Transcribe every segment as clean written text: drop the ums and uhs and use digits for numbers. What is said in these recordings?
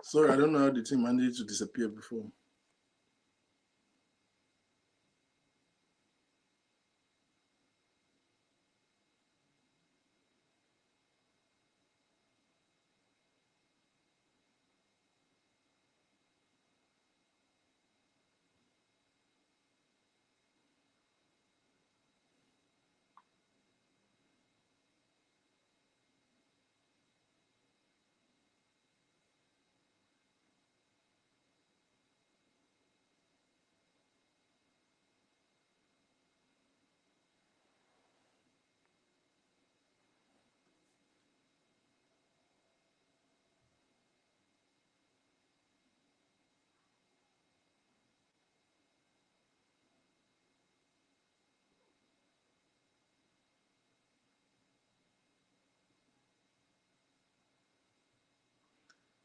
Sorry, I don't know how the thing managed to disappear before.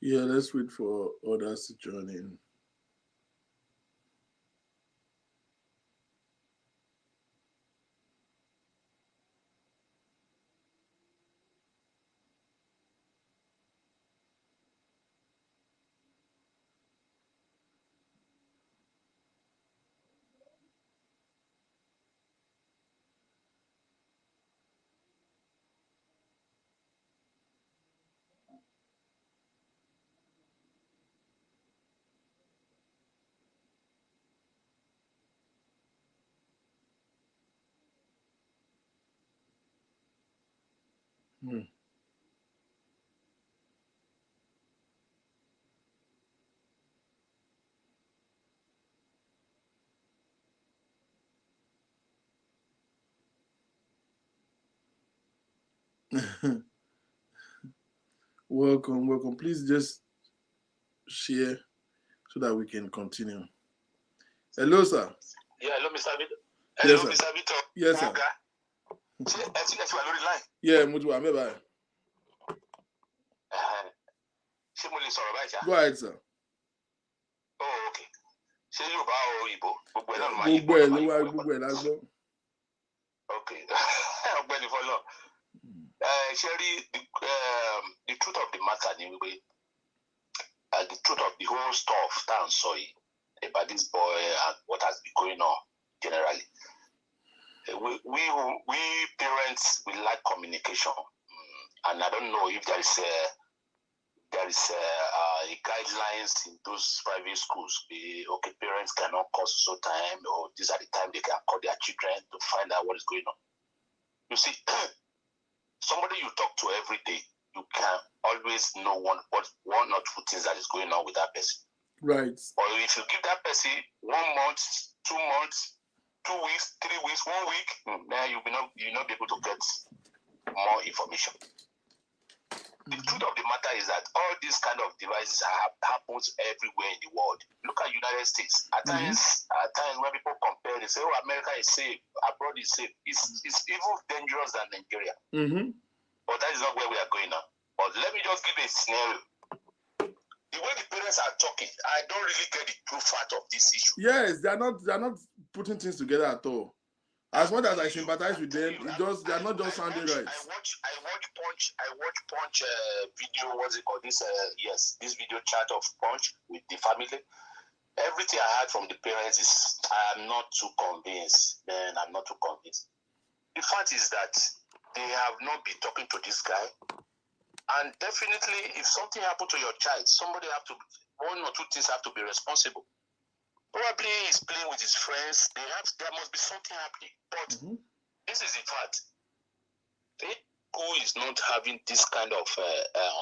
Yeah, let's wait for others to join in. Hmm. Welcome, welcome. Please just share so that we can continue. Hello, sir. Yeah, hello, Mr. Vito. Yes, Hello, sir. Mr. Vito. Yes, sir. Yeah, Mutu, I'm here. Go ahead, sir. Oh, okay. Ṣé Yorùbá or Igbo? Gbogbo ẹ̀ ló wá gbogbo ẹ̀ lágbọ́. Okay. Ọ̀gbẹ́ni fọlọ́. Sherry, the truth of the matter ni wípé the truth of the whole stuff tá à ń sọ yìí about this boy and what has been going on generally. We parents, we lack communication, and I don't know if there is guidelines in those private schools. Okay, parents cannot cause so time, or these are the time they can call their children to find out what is going on. You see, somebody you talk to every day, you can always know one or two things that is going on with that person. Right. Or if you give that person 1 month, 2 months, 2 weeks, 3 weeks, 1 week, then you'll not be able to get more information. The truth of the matter is that all these kind of devices happens everywhere in the world. Look at United States. At times when people compare, they say, "Oh, America is safe, abroad is safe." It's even dangerous than Nigeria. But that is not where we are going now. But let me just give a scenario. The way the parents are talking, I don't really get the true fact of this issue. Yes, they're not putting things together at all. As much as I sympathize with them, they're not just sounding right. I watch Punch video. What's it called? This video chat of Punch with the family. Everything I heard from the parents is I'm not too convinced. Man, I'm not too convinced. The fact is that they have not been talking to this guy, and definitely, if something happened to your child, one or two things have to be responsible. Probably he's playing with his friends. There must be something happening. But this is the fact. Who is not having this kind of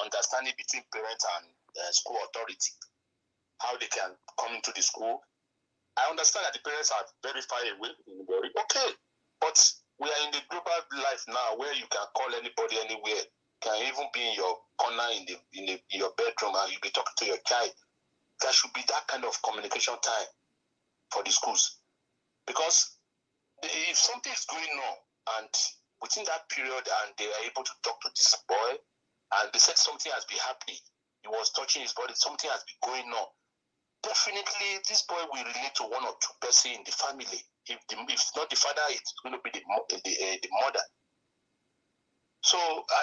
understanding between parents and school authority, how they can come into the school. I understand that the parents are very far away. Okay, but we are in the global life now where you can call anybody anywhere. Can even be in your corner in your bedroom and you'll be talking to your child. There should be that kind of communication time for the schools, because if something is going on and within that period and they are able to talk to this boy and they said something has been happening, he was touching his body, something has been going on, definitely this boy will relate to one or two persons in the family. If not the father, it's going to be the mother. So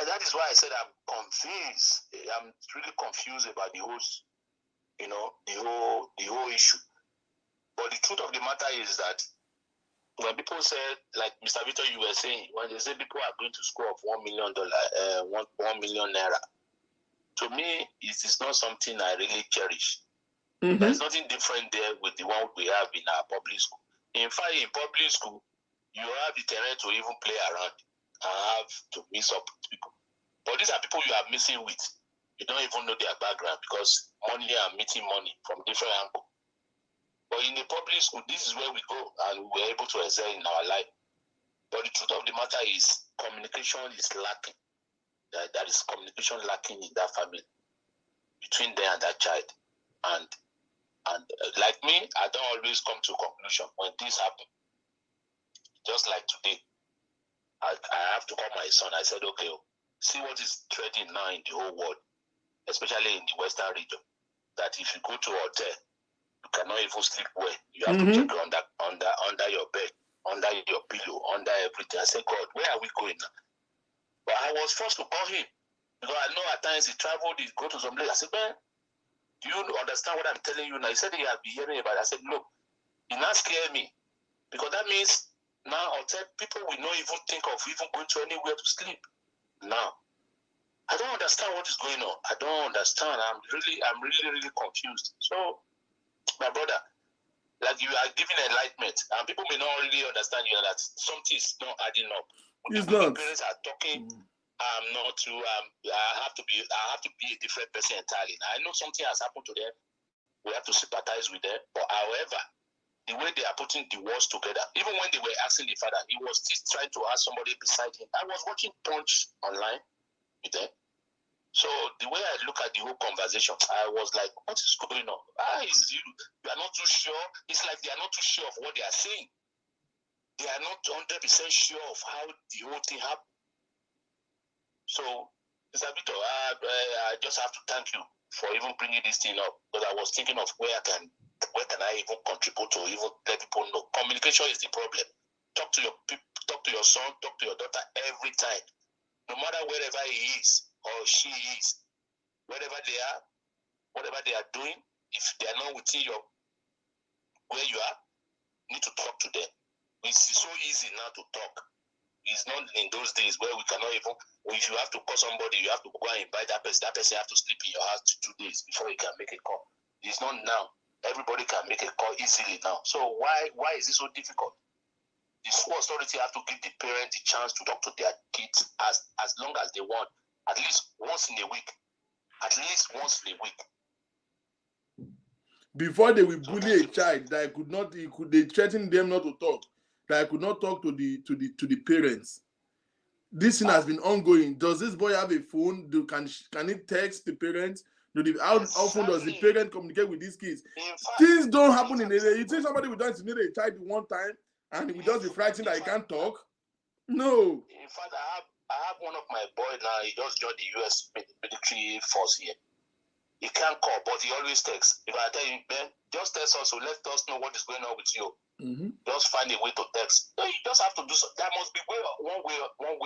that is why I said I'm confused. I'm really confused about the whole you know, the whole issue. But the truth of the matter is that when people say, like Mr. Victor, you were saying, when they say people are going to school of $1 million, 1 million naira, to me, it is not something I really cherish. There's nothing different there with the one we have in our public school. In fact, in public school, you have the terrain to even play around and have to mix up with people. But these are people you are mixing with. You don't even know their background because money and meeting money from different angles. But in the public school, this is where we go and we're able to excel in our life. But the truth of the matter is communication is lacking. There is communication lacking in that family between them and that child. And like me, I don't always come to a conclusion when this happens. Just like today, I have to call my son. I said, okay, see what is trending now in the whole world, especially in the Western region, that if you go to a hotel, you cannot even sleep well. You have to check under your bed, under your pillow, under everything. I said, God, where are we going now? But I was forced to call him because I know at times he traveled, he go to some place. I said, man, do you understand what I'm telling you now? He said he had been hearing about it. I said, look, it not scare me because that means now hotel people will not even think of even going to anywhere to sleep. Now, I don't understand what is going on. I don't understand. I'm really confused. So, my brother, like you are giving enlightenment, and people may not really understand you that something is not adding up. It's when not. parents are talking, not to I have to be a different person entirely. Now, I know something has happened to them. We have to sympathize with them. But however, the way they are putting the words together, even when they were asking the father, he was still trying to ask somebody beside him. I was watching Punch online with them. So the way I look at the whole conversation, I was like, what is going on? You are not too sure. It's like they are not too sure of what they are saying. They are not 100% sure of how the whole thing happened. So, Mr. Victor, I just have to thank you for even bringing this thing up, because I was thinking of where can I even contribute to even let people know. Communication is the problem. Talk to your son, talk to your daughter every time, no matter wherever he is or she is, wherever they are, whatever they are doing. If they are not within where you are, you need to talk to them. It's so easy now to talk. It's not in those days where we cannot even, if you have to call somebody, you have to go and invite that person. That person have to sleep in your house 2 days before he can make a call. It's not now. Everybody can make a call easily now. So why is it so difficult? The school authority have to give the parents the chance to talk to their kids as long as they want, at least once in a week. At least once in a week. Before they will bully a child that they threaten them not to talk, that I could not talk to the parents. This thing has been ongoing. Does this boy have a phone? Can he text the parents? How often does the parent communicate with these kids? Things don't happen in a day. You think somebody will just need a child one time and he will just be frightened that he can't talk? No. In fact, I have one of my boys now. He just joined the U.S. military force here. He can't call, but he always texts. If I tell you, man, just text us, so let us know what is going on with you. Just find a way to text. So you just have to do so. That must be one way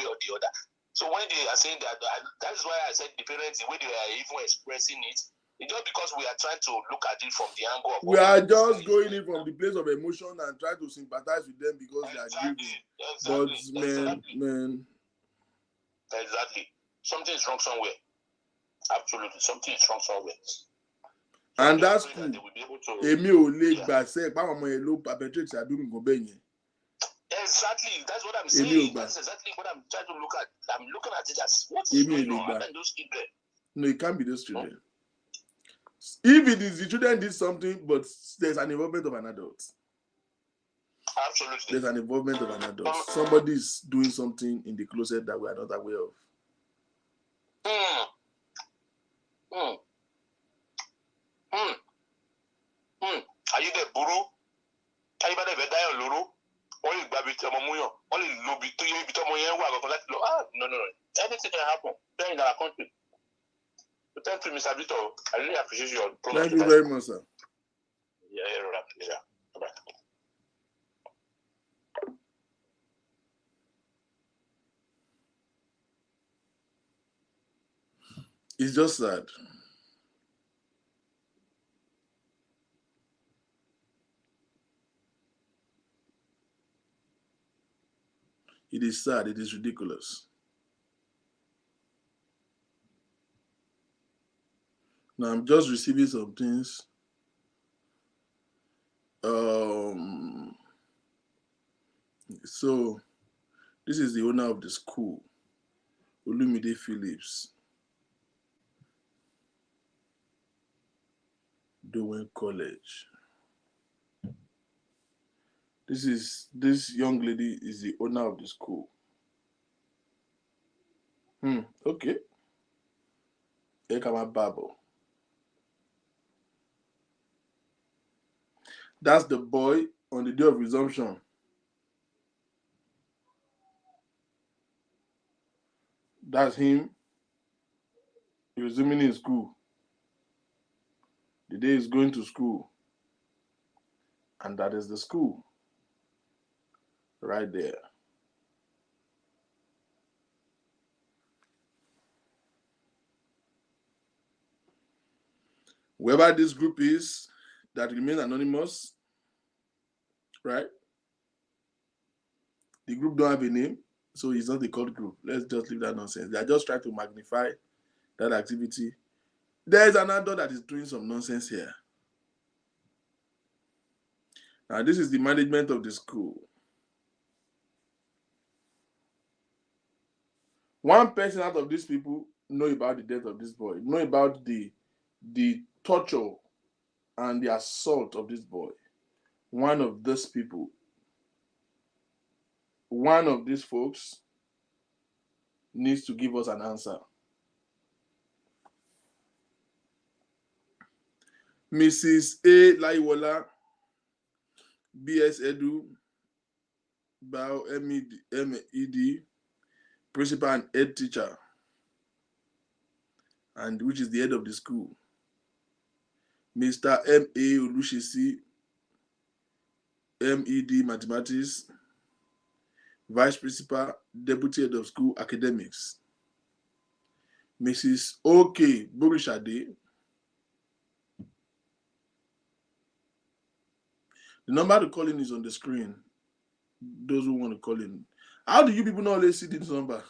or the other. So when they are saying that is why I said the parents, the way they are even expressing it, it's just because we are trying to look at it from the angle of. We are just going in from the place of emotion and try to sympathize with them because they are grieving. But man. Exactly. Something is wrong somewhere. Absolutely, something is wrong somewhere. So and that's cool. Èmi ò lè gbàṣẹ báwọn ọmọ yẹn ló perpetrate àdúrà nǹkan bẹ́ẹ̀ yẹn. Exactly, that's what I'm saying. That's exactly what I'm trying to look at. I'm looking at it as what is going on. How can those children? No, it can't be those children. If it is the children did something, but there's an involvement of an adult. Absolutely. There's an involvement of an adult. Somebody is doing something in the closet that we are not aware of. Are you the buru? Are you the vedayo luru? Only baby to Momuyo. Only lobby to you to Moyen. No. Anything can happen. They're in our country. So thank you, Mr. Vito. I really appreciate your program. Thank you very much, sir. Yeah. Bye. It's just sad. It is sad. It is ridiculous. Now I'm just receiving some things. So this is the owner of the school, Olumide Phillips, Dowen College. This young lady is the owner of the school. Okay. Ekama Babo. That's the boy on the day of resumption. That's him resuming in school. The day he's going to school. And that is the school. Right there. Whoever this group is that remains anonymous, right? The group don't have a name, so it's not a cult group. Let's just leave that nonsense. They are just trying to magnify that activity. There is an adult that is doing some nonsense here. Now, this is the management of the school. One person out of these people know about the death of this boy, know about the torture and the assault of this boy. One of these people, one of these folks needs to give us an answer. Mrs. A. Laiwola, BS Edu, Bao MED, principal and head teacher, and which is the head of the school. Mr. M.A. Olushisi, MED Mathematics, vice principal, deputy head of school academics. Mrs. O.K. Borishade. The number to call in is on the screen. Those who want to call in. How do you people not always see this number?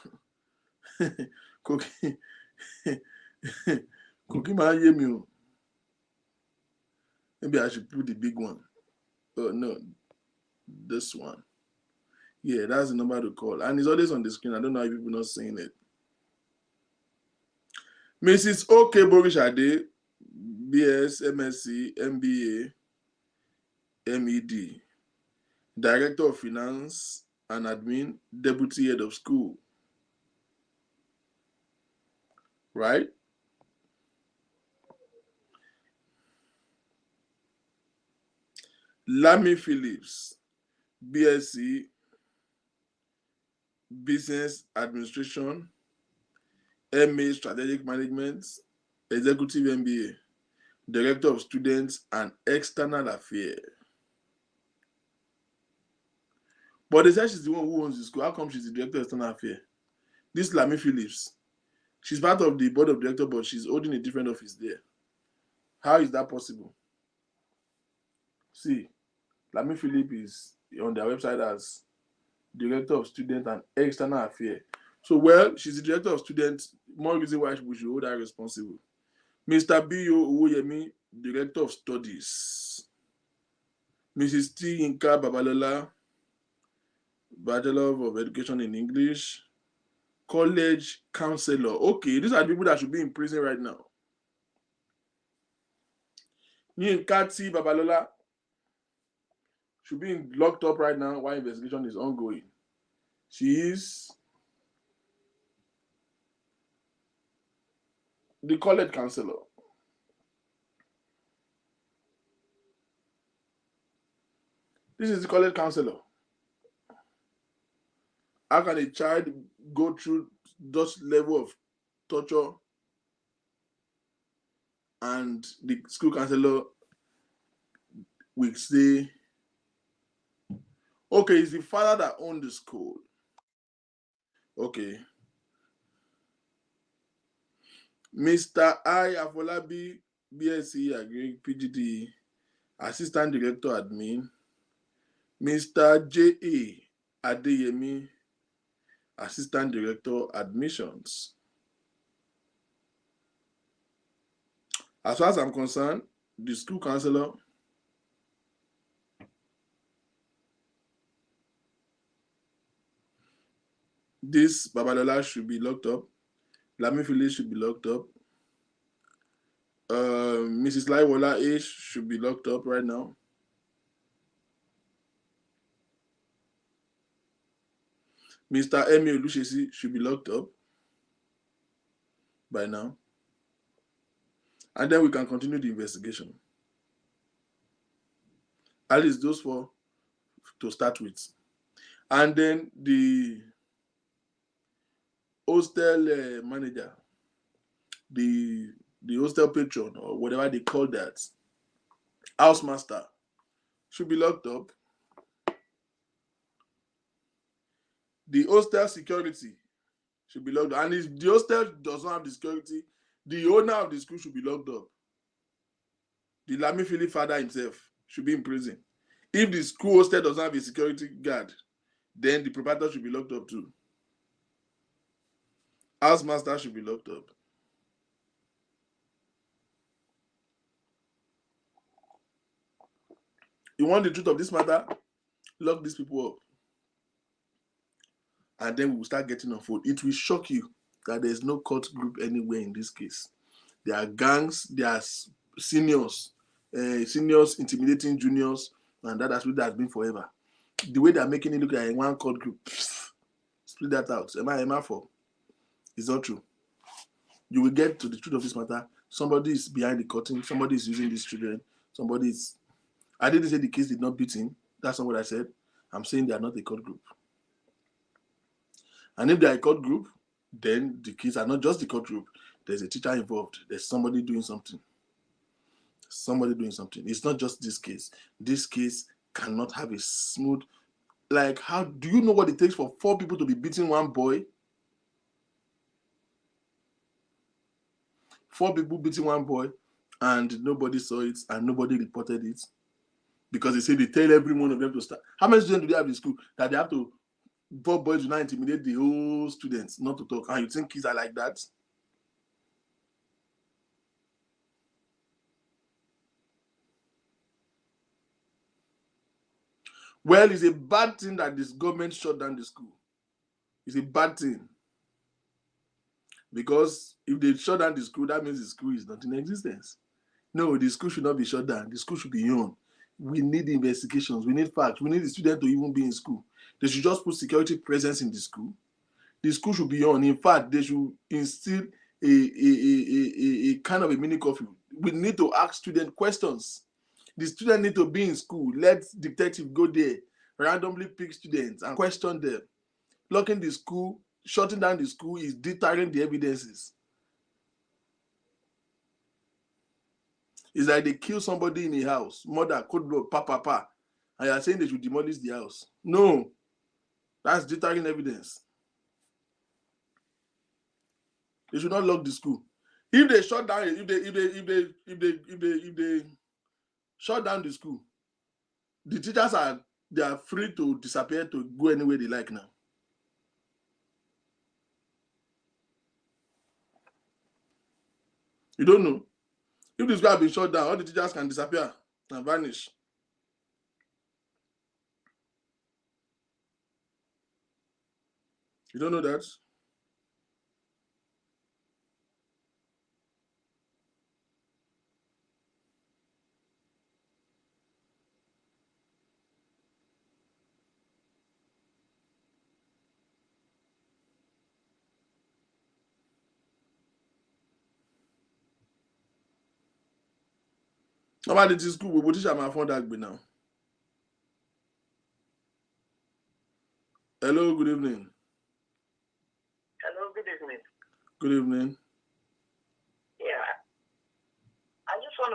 Cookie man, maybe I should put the big one. Oh no, this one. Yeah, that's the number to call. And it's always on the screen. I don't know if people are not seeing it. Mrs. O.K. Borishade, BS, MSc, MBA, MED, Director of Finance and Admin, Deputy Head of School. Right? Lami Phillips, BSc, Business Administration, MA Strategic Management, Executive MBA, Director of Students and External Affairs. But they said she's the one who owns the school. How come she's the Director of External Affairs? This Lami Phillips, she's part of the board of directors, but she's holding a different office there. How is that possible? See, Lami Phillips is on their website as Director of Student and External Affairs. So, well, she's the Director of Students. More reason why we should hold her responsible. Mr. B.O. Uwoyemi, Director of Studies. Mrs. T. Inka Babalola, Bachelor of Education in English. College Counselor. Okay, these are the people that should be in prison right now. Yinka T. Babalola should be locked up right now while investigation is ongoing. She is the college counselor. This is the college counselor. How can a child go through this level of torture and the school counselor will say, okay, it's the father that owned the school. Okay. Mr. I. Afolabi, BSc Agri, PGD, Assistant Director Admin. Mr. J.A. Adeyemi, Assistant Director, Admissions. As far as I'm concerned, the school counselor, this Babalola should be locked up. Lamifili should be locked up. Mrs. Laiwola H should be locked up right now. Mr. Emi Olushesi should be locked up by now. And then we can continue the investigation. At least those four to start with. And then the hostel manager, the hostel patron, or whatever they call that, house master, should be locked up. The hostel security should be locked up. And if the hostel does not have the security, the owner of the school should be locked up. The Lamifili father himself should be in prison. If the school hostel doesn't have a security guard, then the proprietor should be locked up too. House master should be locked up. You want the truth of this matter? Lock these people up. And then we will start getting unfold. It will shock you that there's no cult group anywhere in this case. There are gangs, there are seniors intimidating juniors, and that's what that's been forever. The way they're making it look like one cult group, split that out. Am I for? It's not true. You will get to the truth of this matter. Somebody is behind the curtain. Somebody is using these children. Somebody is. I didn't say the kids did not beat him. That's not what I said. I'm saying they are not a cult group. And if they are a cult group, then the kids are not just the cult group. There's a teacher involved. There's somebody doing something. Somebody doing something. It's not just this case. This case cannot have a smooth. Like, how do you know what it takes for 4 people to be beating one boy? 4 people beating one boy, and nobody saw it and nobody reported it because they say they tell every one of them to start. How many students do they have in school that they have to? 4 boys do not intimidate the whole students not to talk, and you think kids are like that? Well, it's a bad thing that this government shut down the school. It's a bad thing. Because if they shut down the school, that means the school is not in existence. No, the school should not be shut down. The school should be on. We need investigations. We need facts. We need the student to even be in school. They should just put security presence in the school. The school should be on. In fact, they should instill a kind of a mini curfew. We need to ask students questions. The student need to be in school. Let detective go there, randomly pick students and question them. Locking the school, shutting down the school is deterring the evidences. It's like they kill somebody in a house, murder, cold blood, pa, and you are saying they should demolish the house. No, that's deterring evidence. They should not lock the school. If they shut down, if they shut down the school, the teachers are free to disappear, to go anywhere they like now. You don't know. If this guy has been shut down, all the teachers can disappear and vanish. You don't know that? Nobody to school, we will teach my phone that now. Hello, good evening. Hello, good evening. Good evening. Yeah. I just want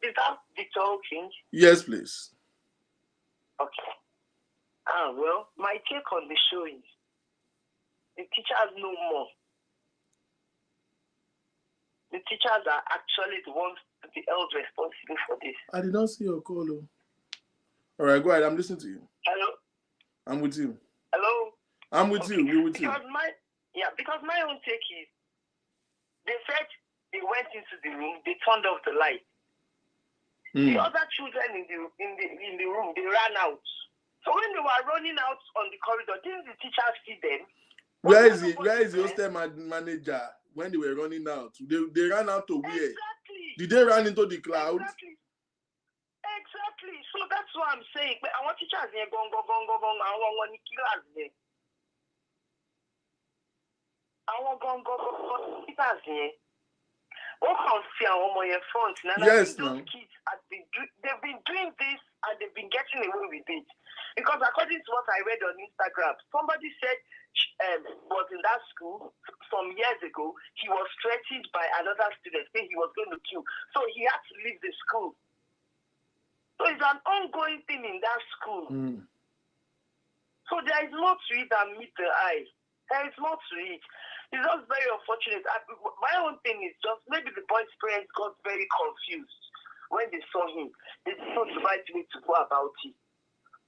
to. Is that Victor King? Yes, please. Okay. Well, my take on the show is the teachers know more. The teachers are actually the ones to be held responsible for this. I did not see your call. All right, go ahead. I'm listening to you. Hello? I'm with you. Hello? I'm with you. We're with you. Because my own take is, they said they went into the room, they turned off the light. The other children in the room, they ran out. So when they were running out on the corridor, didn't the teachers see them? Where is the hostel manager when they were running out? They ran out to where? Exactly. Did they run into the cloud? Exactly. So that's what I'm saying. But I want teachers here, go. I want killers here. I want teachers here. What can see on your front? Yes, those kids they've been doing this and they've been getting away with it. Because according to what I read on Instagram, somebody said was in that school some years ago. He was threatened by another student saying he was going to kill. So he had to leave the school. So it's an ongoing thing in that school. So there is more to it than meet the eye. There is more to it. It's just very unfortunate. My own thing is just maybe the boy's parents got very confused when they saw him. They didn't know the right way to go about it.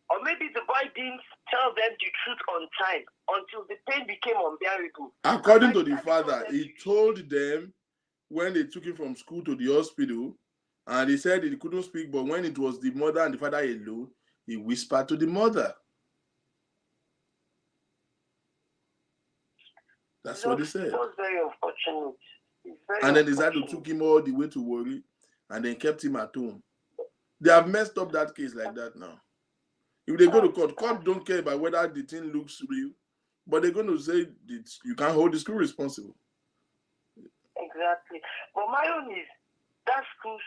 Or maybe the boy didn't tell them the truth on time until the pain became unbearable. According to the father, he told them when they took him from school to the hospital, and he said he couldn't speak, but when it was the mother and the father alone, he whispered to the mother. That's what he said. It was very unfortunate. And then they took him all the way to Warri and then kept him at home. They have messed up that case like that now. If they go to court don't care about whether the thing looks real, but they're going to say you can't hold the school responsible. Exactly. But my own is that school.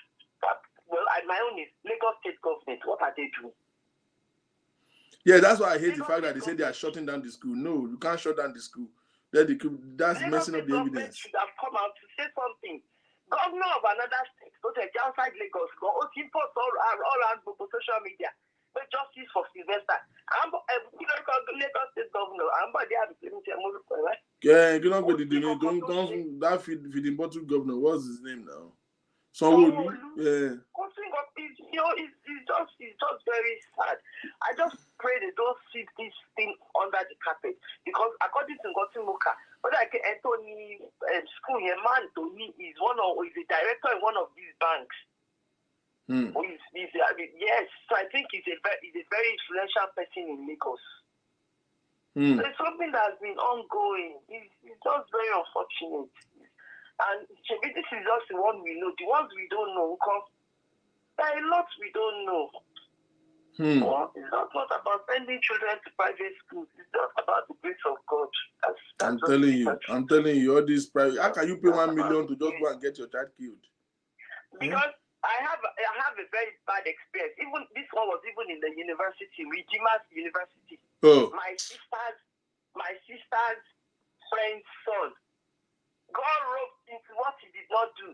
My own is Lagos State government. What are they doing? Yeah, that's why I hate the fact that they say they are shutting down the school. No, you can't shut down the school. That's messing up the evidence. Should have come out to say something. Governor of another state, go to outside Lagos, go import all around social media. But justice for Sylvester. Lagos State governor. Yeah, you know what don't that feeding bottle governor. What's his name now? Sanwo-Olu. Yeah. It's just very sad. I just pray they don't see this thing under the carpet, because according to Ngotimuka, Anthony school, your man Tony is the director in one of these banks. Yes, so I think he's a very influential person in Lagos. So it's something that has been ongoing. It's just very unfortunate. And this is just the one we know. The ones we don't know, because there are lots we don't know. It's not about sending children to private schools. It's just about the grace of God. I'm telling you, all these private. How can you pay 1 million to just go and get your child killed? Because I have a very bad experience. Even this one was even in the university, Redeemer's University. My sister's friend's son got roped into what he did not do.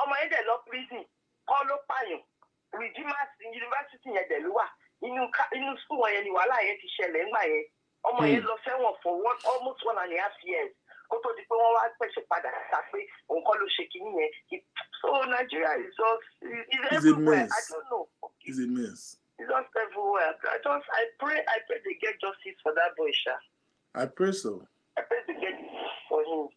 On my end, I love prison. Call up Redeemer's University in school when you are like on my end, lost for almost 1.5 years. So Nigeria is just a mess. I don't know. It's a mess. It's just everywhere. I pray they get justice for that boy, Sha. I pray so. I pray they get for him.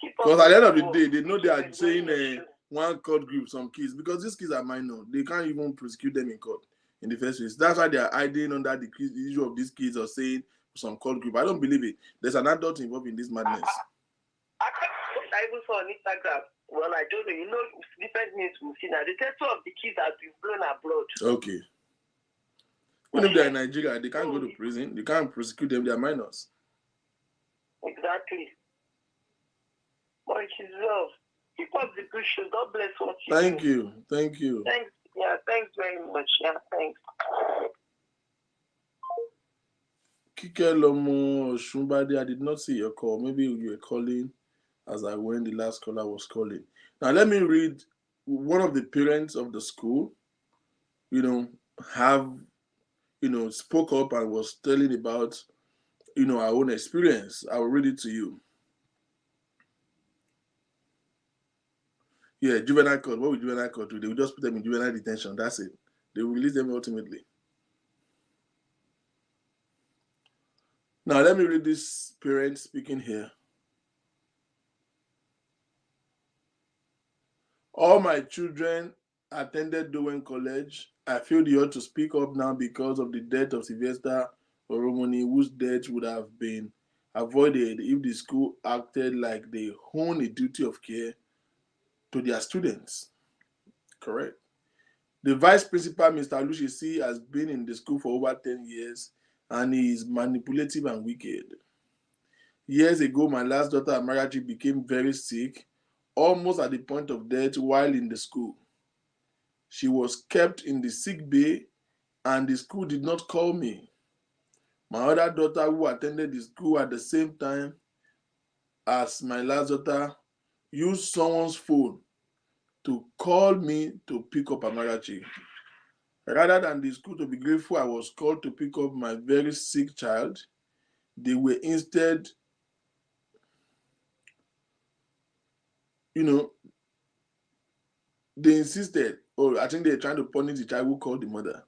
Because at the end of the day, they know they are saying one court group, some kids, because these kids are minor. They can't even prosecute them in court in the first place. That's why they are hiding under the issue of these kids or saying some court group. I don't believe it. There's an adult involved in this madness. I even saw on Instagram. Well, I don't know. Different news we've seen now. The two of the kids have been blown abroad. Okay. Even if they're in Nigeria, they can't go to prison. They can't prosecute them. They are minors. Exactly. But it is well. Keep up the good show. God bless what you Thank do. you. Thank you. Thanks. Yeah, thanks very much. Yeah, thanks. Kike Lomo Shumbadi, I did not see your call. Maybe you were calling as when the last caller was calling. Now, let me read one of the parents of the school, spoke up and was telling about, our own experience. I will read it to you. Yeah, juvenile court. What will juvenile court do? They will just put them in juvenile detention. That's it. They will release them ultimately. Now, let me read this parent speaking here. All my children attended Dowen College. I feel the urge to speak up now because of the death of Sylvester Oromoni, whose death would have been avoided if the school acted like they own a duty of care to their students. Correct. The vice principal, Mr. Lushisi, has been in the school for over 10 years and he is manipulative and wicked. Years ago, my last daughter, Amarachi, became very sick, almost at the point of death while in the school. She was kept in the sick bay and the school did not call me. My other daughter, who attended the school at the same time as my last daughter, used someone's phone to call me to pick up Amarachi. Rather than the school to be grateful I was called to pick up my very sick child, they were instead, they insisted, or I think they're trying to punish the child who called the mother.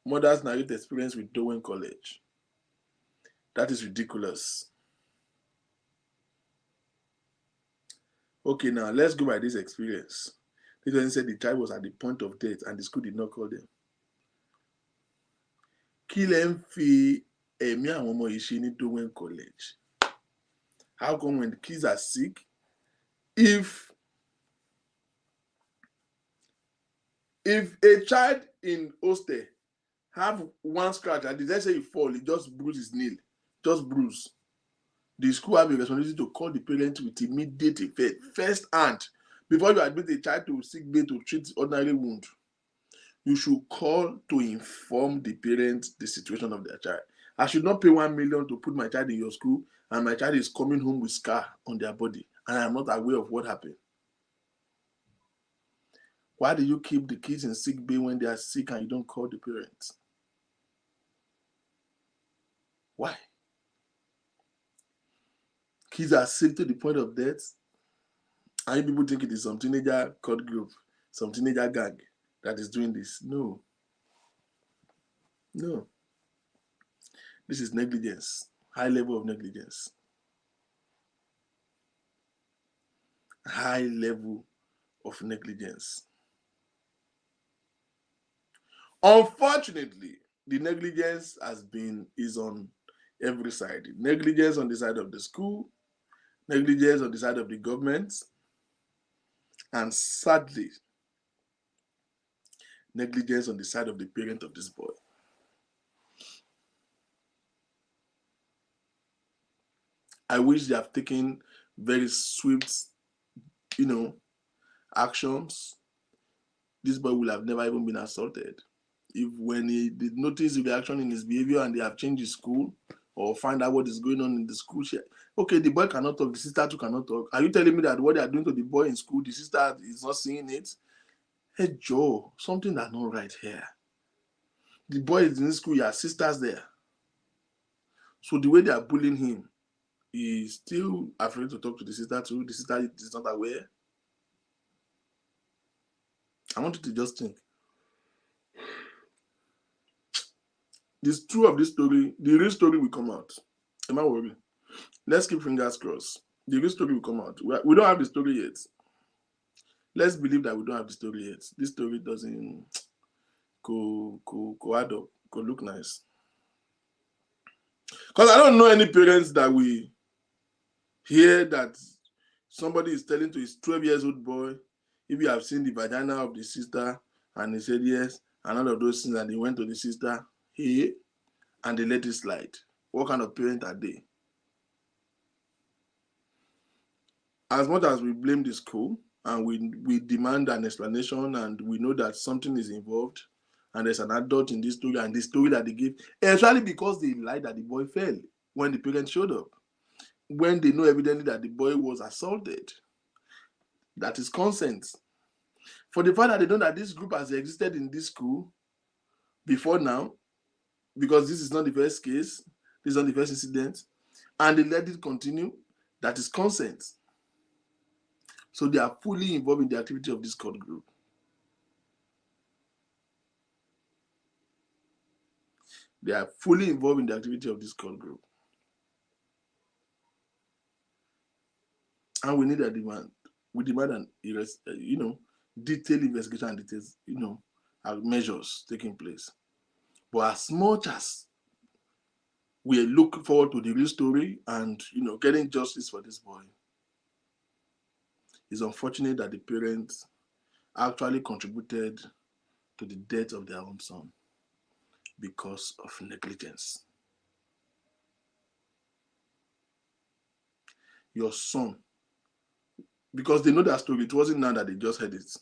Mothers narrate experience with Dowen College. That is ridiculous. Okay, now let's go by this experience. This person said the child was at the point of death and the school did not call them. Kí lẹ ń fi ẹ̀mí àwọn ọmọ yìí ṣe ní Dowen College? How come when the kids are sick, if a child in hostel have one scratch and let's say he fall, he just bruise his nail, just bruise, the school have a responsibility to call the parent with immediate effect, first hand, before you admit a child to sick bay to treat ordinary wound. You should call to inform the parent the situation of their child. I should not pay 1 million to put my child in your school and my child is coming home with scar on their body and I'm not aware of what happened. Why do you keep the kids in sick bay when they are sick and you don't call the parents? Why? Kids are sick to the point of death and you people think it is some teenager cult group, some teenager gang that is doing this. No. This is negligence, high level of negligence. High level of negligence. Unfortunately, the negligence is on every side. Negligence on the side of the school, negligence on the side of the government, and sadly, negligence on the side of the parent of this boy. I wish they have taken very swift, actions. This boy will have never even been assaulted. If when he did notice the reaction in his behavior and they have changed his school or find out what is going on in the school, okay, the boy cannot talk, the sister too cannot talk. Are you telling me that what they are doing to the boy in school, the sister is not seeing it? Hey, Joe, something that's not right here. The boy is in school, your sister's there. So the way they are bullying him, he's still afraid to talk to the sister too. The sister is not aware. I want you to just think. This true of this story, the real story will come out. Am I worried? Let's keep fingers crossed. The real story will come out. We don't have the story yet. Let's believe that we don't have the story yet. This story doesn't go add up, go look nice. Because I don't know any parents that we hear that somebody is telling to his 12 years old boy, if you have seen the vagina of the sister, and he said yes, and all of those things, and they went to the sister, and they let it slide. What kind of parent are they? As much as we blame the school and we demand an explanation and we know that something is involved and there's an adult in this story and the story that they give, especially because they lied that the boy fell when the parents showed up, when they know evidently that the boy was assaulted, that is consent. For the fact that they know that this group has existed in this school before now, because this is not the first case, this is not the first incident, and they let it continue, that is consent. So they are fully involved in the activity of this cult group. They are fully involved in the activity of this cult group. And we need a demand. We demand an detailed investigation and details, measures taking place. But as much as we look forward to the real story and getting justice for this boy, it's unfortunate that the parents actually contributed to the death of their own son because of negligence. Your son, because they know that story, it wasn't now that they just heard it.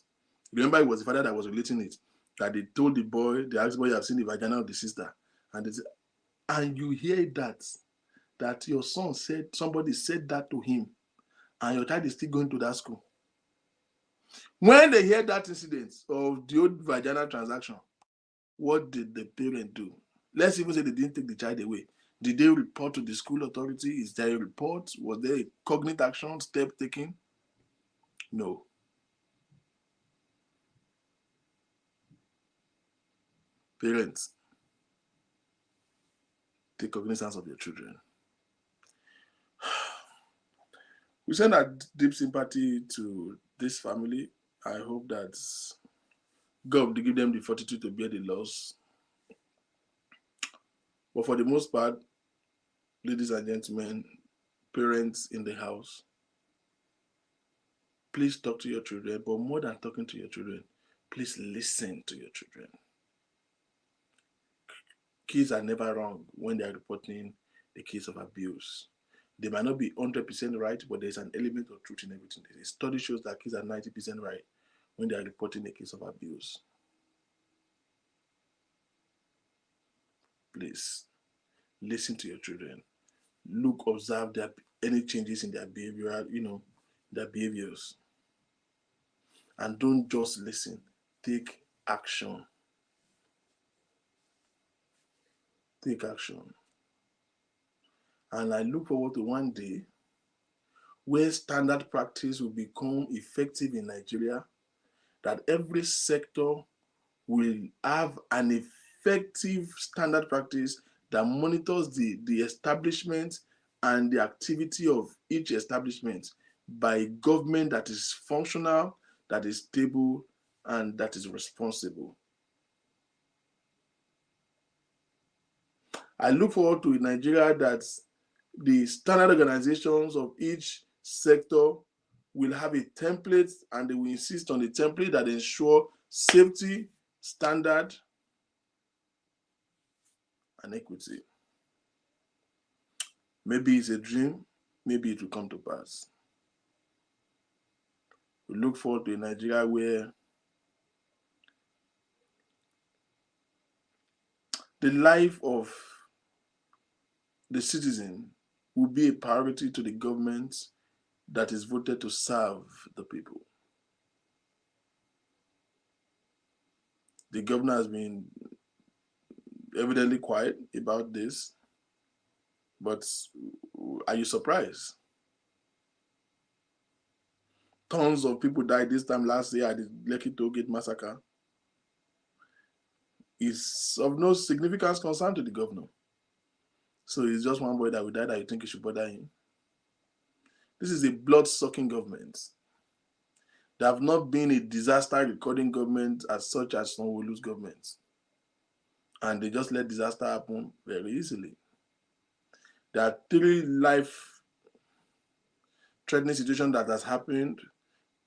Remember, it was the father that was relating it, that they told the boy, they asked the boy, you have seen the vagina of the sister. And you hear that your son said, somebody said that to him, and your child is still going to that school. When they hear that incident of the old vaginal transaction, what did the parent do? Let's even say they didn't take the child away. Did they report to the school authority? Is there a report? Was there a cognate action step taken? No. Parents, take cognizance of your children. We send our deep sympathy to this family. I hope that God will give them the fortitude to bear the loss. But for the most part, ladies and gentlemen, parents in the house, please talk to your children. But more than talking to your children, please listen to your children. Kids are never wrong when they are reporting a case of abuse. They might not be 100% right, but there's an element of truth in everything. The study shows that kids are 90% right when they are reporting a case of abuse. Please listen to your children. Look, observe any changes in their behavioral, their behaviors. And don't just listen. Take action. Take action. And I look forward to one day where standard practice will become effective in Nigeria, that every sector will have an effective standard practice that monitors the establishment and the activity of each establishment by a government that is functional, that is stable, and that is responsible. I look forward to Nigeria that the standard organizations of each sector will have a template, and they will insist on the template that ensure safety, standard, and equity. Maybe it's a dream, maybe it will come to pass. We look forward to a Nigeria where the life of the citizen will be a priority to the government that is voted to serve the people. The governor has been evidently quiet about this, but are you surprised? Tons of people died this time last year at the Lekki Toll Gate massacre. It's of no significant concern to the governor. So it's just one boy that will die that you think you should bother him. This is a blood-sucking government. There have not been a disaster recording government as such as Sanwo-Olu's government. And they just let disaster happen very easily. There are 3 life-threatening situations that has happened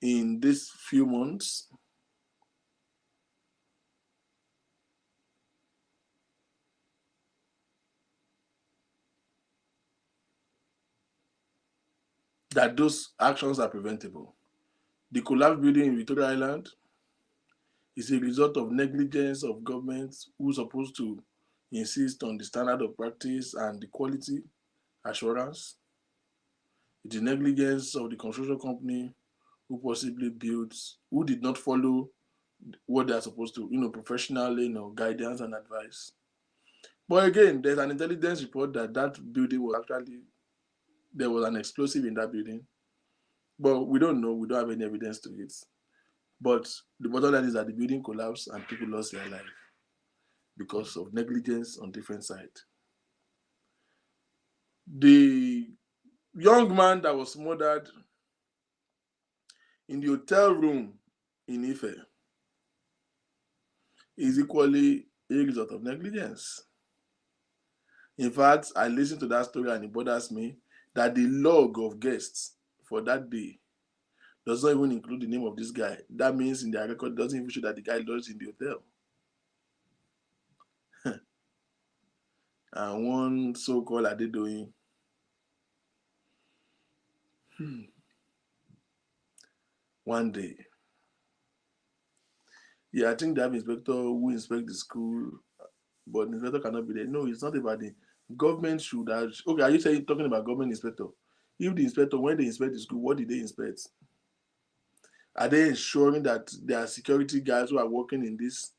in these few months. That those actions are preventable. The collapsed building in Victoria Island is a result of negligence of governments who are supposed to insist on the standard of practice and the quality assurance. It is negligence of the construction company who possibly who did not follow what they are supposed to, professionally, guidance and advice. But again, there's an intelligence report that building was actually, there was an explosive in that building. But we don't know, we don't have any evidence to it. But the bottom line is that the building collapsed and people lost their life. because of negligence on different sides. The young man that was murdered in the hotel room in Ife is equally a result of negligence. In fact, I listened to that story and it bothers me that the log of guests for that day does not even include the name of this guy. That means in their record, it doesn't even show that the guy lodged in the hotel. And one so-called Adedoyin. One day. Yeah, I think they have inspector who inspect the school, but the inspector cannot be there. No, it's not about the government should have. Okay, are you saying talking about government inspector? If the inspector, when they inspect the school, what did they inspect? Are they ensuring that there are security guards who are working in these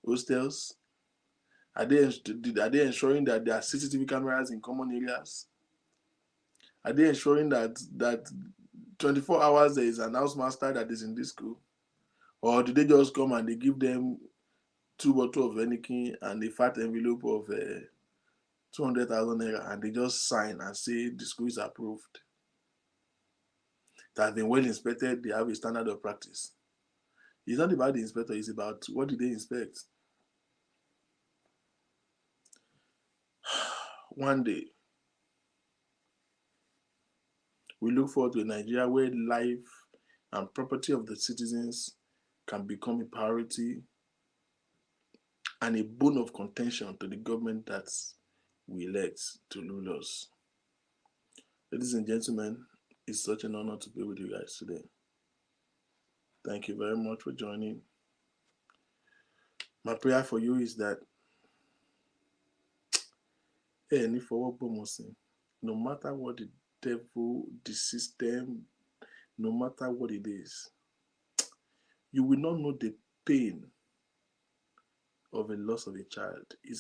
hostels? Are they ensuring that there are CCTV cameras in common areas? Are they ensuring that 24 hours there is an housemaster that is in this school? Or do they just come and they give them 2 bottles of anything and a fat envelope of 200,000 naira and they just sign and say the school is approved? That has been well inspected, they have a standard of practice. It's not about the inspector, it's about what did they inspect. One day, we look forward to a Nigeria where life and property of the citizens can become a priority and a bone of contention to the government that we elect to rule us. Ladies and gentlemen, it's such an honor to be with you guys today. Thank you very much for joining. My prayer for you is that no matter what the devil, the system, no matter what it is, you will not know the pain of a loss of a child. It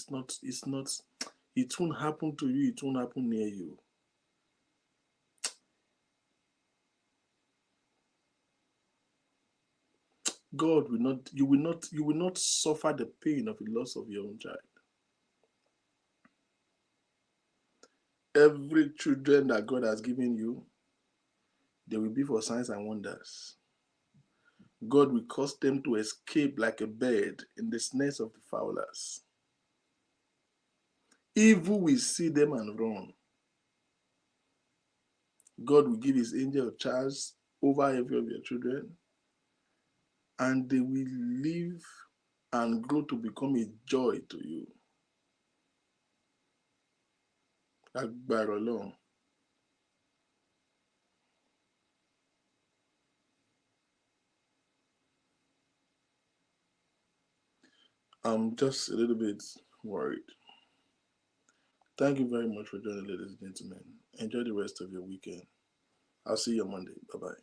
won't happen to you, it won't happen near you. You will not suffer the pain of the loss of your own child. Every children that God has given you, they will be for signs and wonders. God will cause them to escape like a bird in the snares of the fowlers. Evil will see them and run. God will give his angel charge over every of your children, and they will live and grow to become a joy to you. Agbára Ọlọ́run. I'm just a little bit worried. Thank you very much for joining, ladies and gentlemen. Enjoy the rest of your weekend. I'll see you on Monday. Bye-bye.